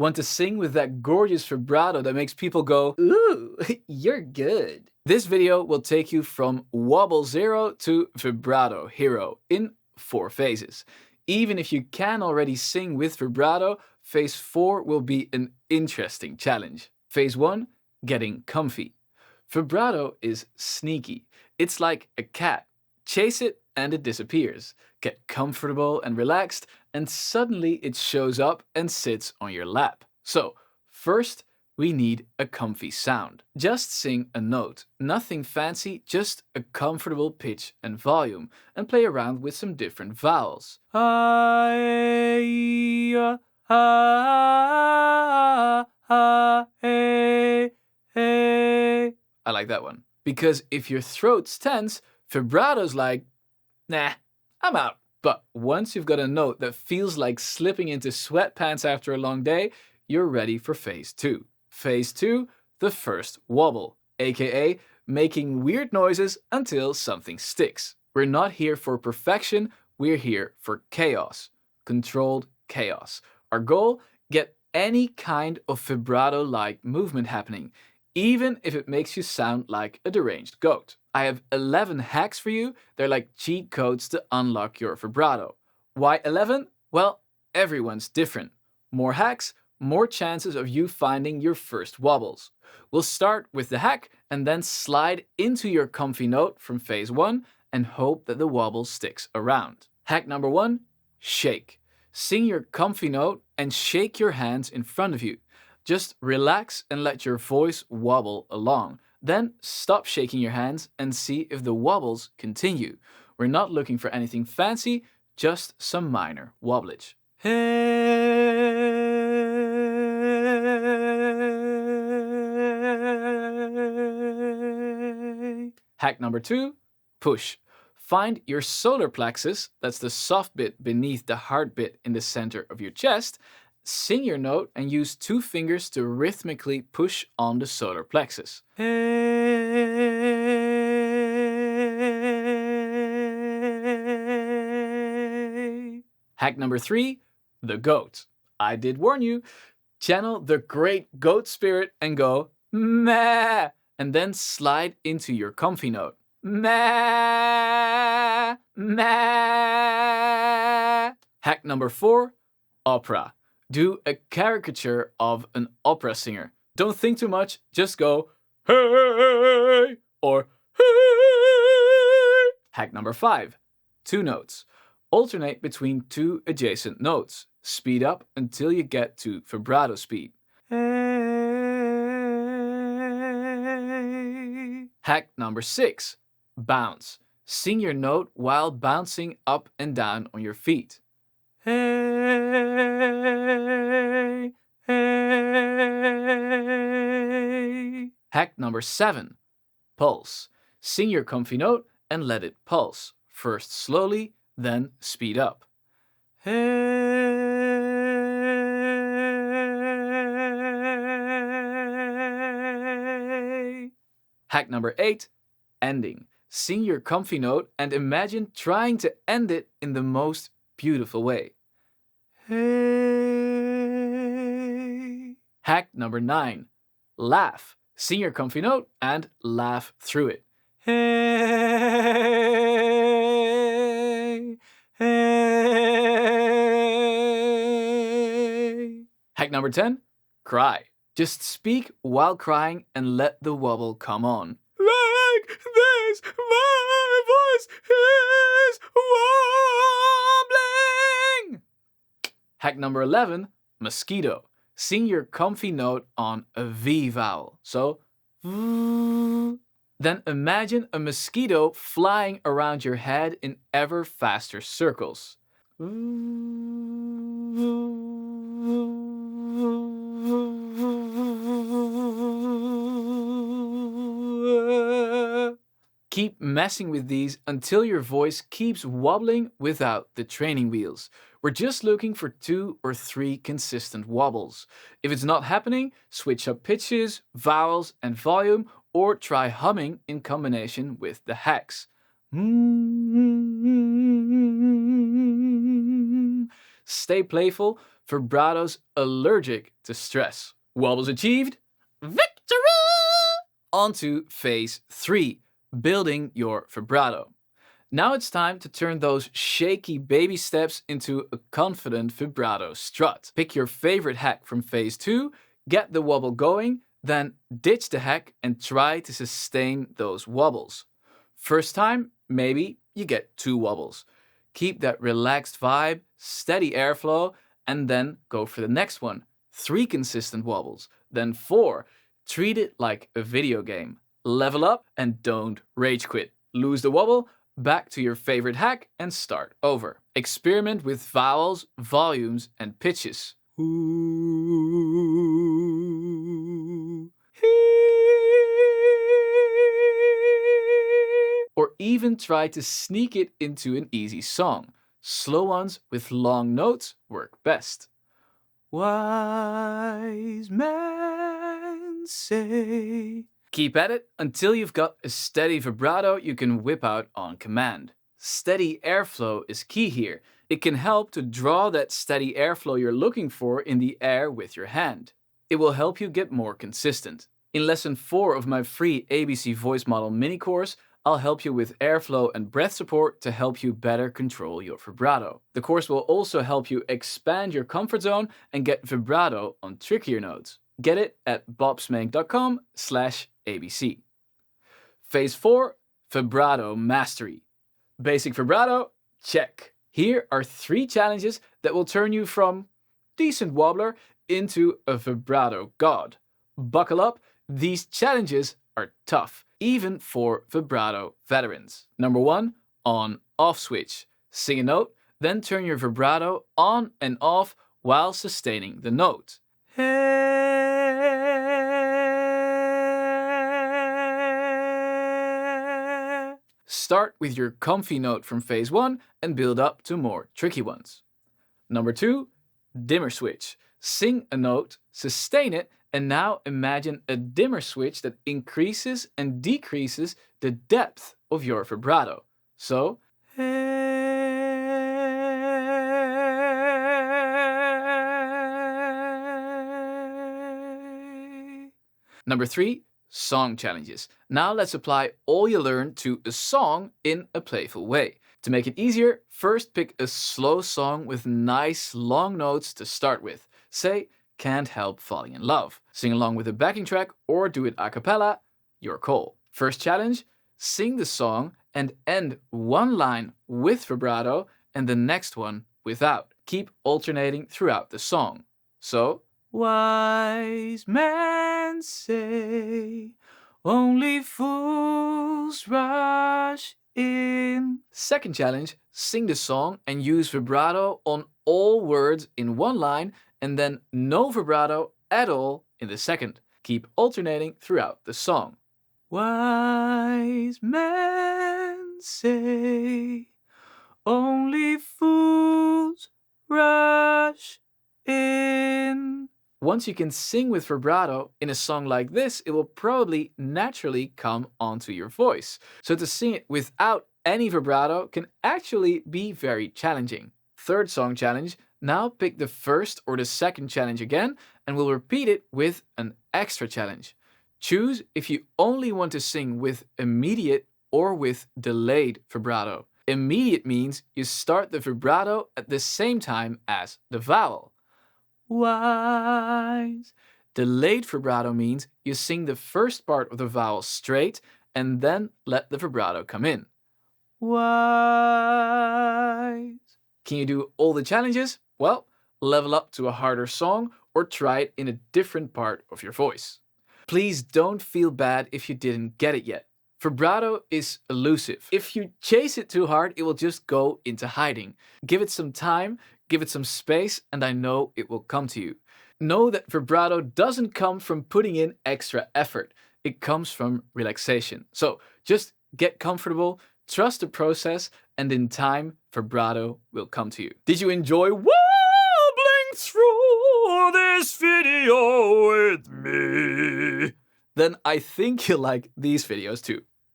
Want to sing with that gorgeous vibrato that makes people go, ooh, you're good? This video will take you from wobble 0 to vibrato hero in 4 phases. Even if you can already sing with vibrato, phase 4 will be an interesting challenge. Phase 1, getting comfy. Vibrato is sneaky. It's like a cat. Chase it and it disappears. Get comfortable and relaxed, and suddenly it shows up and sits on your lap. So, first, we need a comfy sound. Just sing a note. Nothing fancy, just a comfortable pitch and volume, and play around with some different vowels. I like that one. Because if your throat's tense, vibrato's like, nah, I'm out. But once you've got a note that feels like slipping into sweatpants after a long day, you're ready for phase 2. Phase 2, the first wobble, aka making weird noises until something sticks. We're not here for perfection, we're here for chaos. Controlled chaos. Our goal? Get any kind of vibrato-like movement happening, even if it makes you sound like a deranged goat. I have 11 hacks for you. They're like cheat codes to unlock your vibrato. Why 11? Well, everyone's different. More hacks, more chances of you finding your first wobbles. We'll start with the hack and then slide into your comfy note from phase 1 and hope that the wobble sticks around. Hack number 1, shake. Sing your comfy note and shake your hands in front of you. Just relax and let your voice wobble along. Then stop shaking your hands and see if the wobbles continue. We're not looking for anything fancy, just some minor wobblage. Hey. Hack number 2, push. Find your solar plexus, that's the soft bit beneath the hard bit in the center of your chest. Sing your note and use 2 fingers to rhythmically push on the solar plexus. Hack number 3, the goat. I did warn you. Channel the great goat spirit and go meh, and then slide into your comfy note. Meh, meh. Hack number 4, opera. Do a caricature of an opera singer. Don't think too much, just go hey or hey. Hack number 5, 2 notes. Alternate between 2 adjacent notes. Speed up until you get to vibrato speed. Hey. Hack number 6, bounce. Sing your note while bouncing up and down on your feet. Hey, hey. Hack number 7, pulse. Sing your comfy note and let it pulse. First slowly, then speed up. Hey. Hack number 8, ending. Sing your comfy note and imagine trying to end it in the most beautiful way. Hey. Hack number 9, laugh. Sing your comfy note and laugh through it. Hey, hey. Hack number 10, cry. Just speak while crying and let the wobble come on. Like this, my voice is wobbling. Hack number 11, mosquito. Sing your comfy note on a V vowel. So, then imagine a mosquito flying around your head in ever faster circles. Keep messing with these until your voice keeps wobbling without the training wheels. We're just looking for 2 or 3 consistent wobbles. If it's not happening, switch up pitches, vowels, and volume, or try humming in combination with the hacks. Stay playful, vibrato's allergic to stress. Wobbles achieved, victory! On to phase 3, building your vibrato. Now it's time to turn those shaky baby steps into a confident vibrato strut. Pick your favorite hack from phase 2, get the wobble going, then ditch the hack and try to sustain those wobbles. First time, maybe you get 2 wobbles. Keep that relaxed vibe, steady airflow, and then go for the next one. 3 consistent wobbles, then 4. Treat it like a video game. Level up and don't rage quit. Lose the wobble, back to your favorite hack and start over. Experiment with vowels, volumes, and pitches. Or even try to sneak it into an easy song. Slow ones with long notes work best. Wise men say. Keep at it until you've got a steady vibrato you can whip out on command. Steady airflow is key here. It can help to draw that steady airflow you're looking for in the air with your hand. It will help you get more consistent. In lesson 4 of my free ABC voice model mini course, I'll help you with airflow and breath support to help you better control your vibrato. The course will also help you expand your comfort zone and get vibrato on trickier notes. Get it at bobsmank.com/ABC. Phase 4, vibrato mastery. Basic vibrato, check. Here are 3 challenges that will turn you from decent wobbler into a vibrato god. Buckle up, these challenges are tough, even for vibrato veterans. Number 1, on-off switch. Sing a note, then turn your vibrato on and off while sustaining the note. Start with your comfy note from phase 1 and build up to more tricky ones. Number 2, dimmer switch. Sing a note, sustain it, and now imagine a dimmer switch that increases and decreases the depth of your vibrato. So, Number 3, song challenges. Now let's apply all you learned to a song in a playful way. To make it easier, first pick a slow song with nice long notes to start with. Say, Can't Help Falling in Love. Sing along with a backing track or do it a cappella, your call. First challenge, sing the song and end one line with vibrato and the next one without. Keep alternating throughout the song. So, wise men say, only fools rush in. Second challenge, sing the song and use vibrato on all words in one line and then no vibrato at all in the second. Keep alternating throughout the song. Wise men say, only fools rush in. Once you can sing with vibrato in a song like this, it will probably naturally come onto your voice. So to sing it without any vibrato can actually be very challenging. Third song challenge, now pick the first or the second challenge again and we'll repeat it with an extra challenge. Choose if you only want to sing with immediate or with delayed vibrato. Immediate means you start the vibrato at the same time as the vowel. Wise. Delayed vibrato means you sing the first part of the vowel straight and then let the vibrato come in. Wise. Can you do all the challenges? Well, level up to a harder song or try it in a different part of your voice. Please don't feel bad if you didn't get it yet. Vibrato is elusive. If you chase it too hard, it will just go into hiding. Give it some time, give it some space, and I know it will come to you. Know that vibrato doesn't come from putting in extra effort. It comes from relaxation. So just get comfortable, trust the process, and in time, vibrato will come to you. Did you enjoy wobbling through this video with me? Then I think you'll like these videos too.